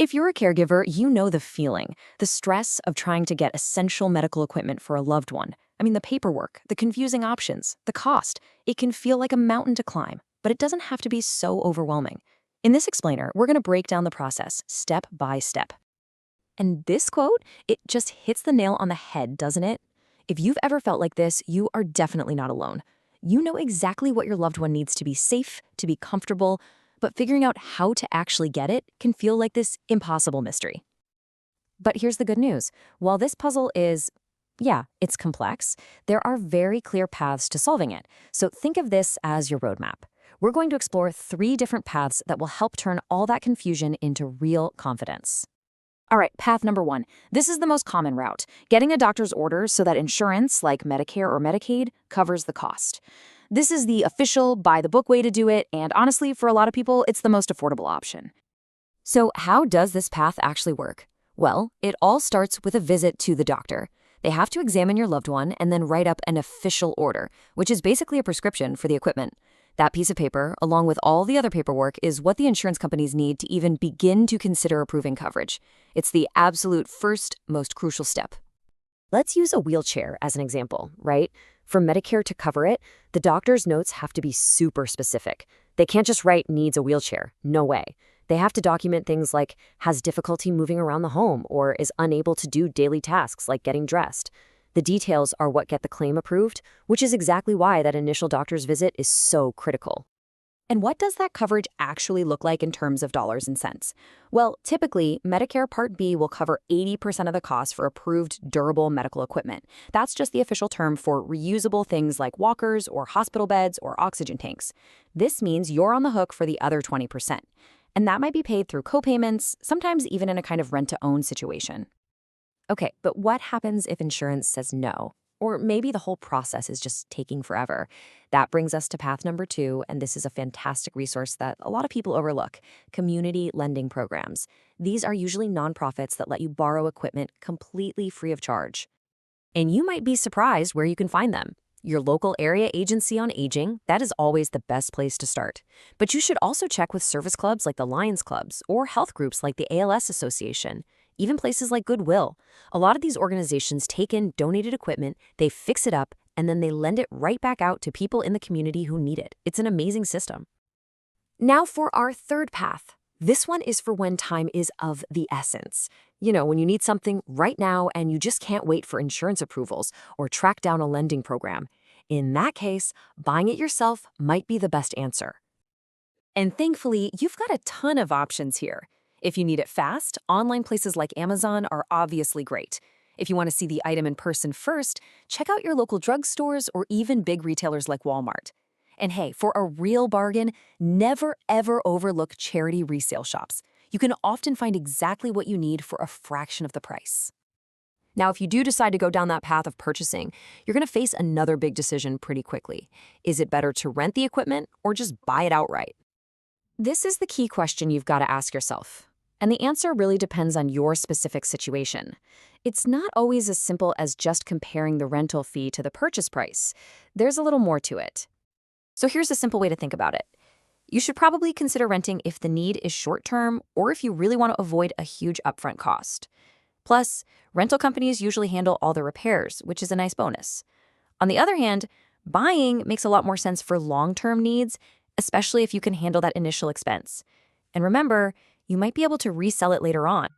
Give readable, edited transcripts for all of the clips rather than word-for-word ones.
If you're a caregiver, you know the feeling, the stress of trying to get essential medical equipment for a loved one. I mean, the paperwork, the confusing options, the cost. It can feel like a mountain to climb, but it doesn't have to be so overwhelming. In this explainer, we're going to break down the process step by step. And this quote, it just hits the nail on the head, doesn't it? If you've ever felt like this, you are definitely not alone. You know exactly what your loved one needs to be safe, to be comfortable, but figuring out how to actually get it can feel like this impossible mystery. But here's the good news. While this puzzle is, yeah, it's complex, there are very clear paths to solving it. So think of this as your roadmap. We're going to explore 3 different paths that will help turn all that confusion into real confidence. All right, path number 1. This is the most common route, getting a doctor's orders so that insurance, like Medicare or Medicaid, covers the cost. This is the official, by-the-book way to do it, and honestly, for a lot of people, it's the most affordable option. So how does this path actually work? Well, it all starts with a visit to the doctor. They have to examine your loved one and then write up an official order, which is basically a prescription for the equipment. That piece of paper, along with all the other paperwork, is what the insurance companies need to even begin to consider approving coverage. It's the absolute first, most crucial step. Let's use a wheelchair as an example, right? For Medicare to cover it, the doctor's notes have to be super specific. They can't just write needs a wheelchair. No way. They have to document things like has difficulty moving around the home or is unable to do daily tasks like getting dressed. The details are what get the claim approved, which is exactly why that initial doctor's visit is so critical. And what does that coverage actually look like in terms of dollars and cents? Well, typically, Medicare Part B will cover 80% of the cost for approved durable medical equipment. That's just the official term for reusable things like walkers or hospital beds or oxygen tanks. This means you're on the hook for the other 20%. And that might be paid through copayments, sometimes even in a kind of rent-to-own situation. Okay, but what happens if insurance says no? Or maybe the whole process is just taking forever. That brings us to path number 2, and this is a fantastic resource that a lot of people overlook: community lending programs. These are usually nonprofits that let you borrow equipment completely free of charge. And you might be surprised where you can find them. Your local area agency on aging, that is always the best place to start. But you should also check with service clubs like the Lions Clubs or health groups like the ALS Association. Even places like Goodwill. A lot of these organizations take in donated equipment, they fix it up, and then they lend it right back out to people in the community who need it. It's an amazing system. Now for our third path. This one is for when time is of the essence. You know, when you need something right now and you just can't wait for insurance approvals or track down a lending program. In that case, buying it yourself might be the best answer. And thankfully, you've got a ton of options here. If you need it fast, online places like Amazon are obviously great. If you want to see the item in person first, check out your local drugstores or even big retailers like Walmart. And hey, for a real bargain, never ever overlook charity resale shops. You can often find exactly what you need for a fraction of the price. Now, if you do decide to go down that path of purchasing, you're going to face another big decision pretty quickly. Is it better to rent the equipment or just buy it outright? This is the key question you've got to ask yourself. And the answer really depends on your specific situation. It's not always as simple as just comparing the rental fee to the purchase price. There's a little more to it. So here's a simple way to think about it. You should probably consider renting if the need is short-term or if you really want to avoid a huge upfront cost. Plus, rental companies usually handle all the repairs, which is a nice bonus. On the other hand, buying makes a lot more sense for long-term needs, especially if you can handle that initial expense. And remember, you might be able to resell it later on.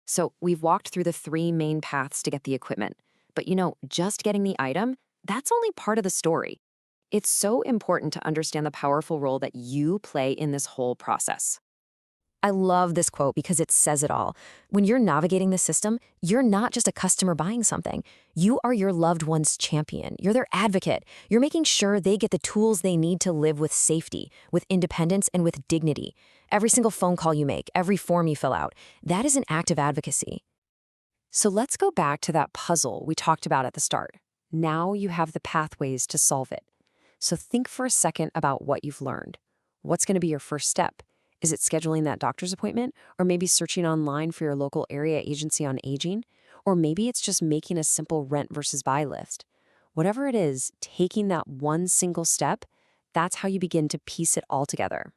So we've walked through the 3 main paths to get the equipment. But just getting the item, that's only part of the story. It's so important to understand the powerful role that you play in this whole process. I love this quote because it says it all. When you're navigating the system, you're not just a customer buying something. You are your loved one's champion. You're their advocate. You're making sure they get the tools they need to live with safety, with independence, and with dignity. Every single phone call you make, every form you fill out, that is an act of advocacy. So let's go back to that puzzle we talked about at the start. Now you have the pathways to solve it. So think for a second about what you've learned. What's going to be your first step? Is it scheduling that doctor's appointment? Or maybe searching online for your local area agency on aging? Or maybe it's just making a simple rent versus buy list. Whatever it is, taking that one single step, that's how you begin to piece it all together.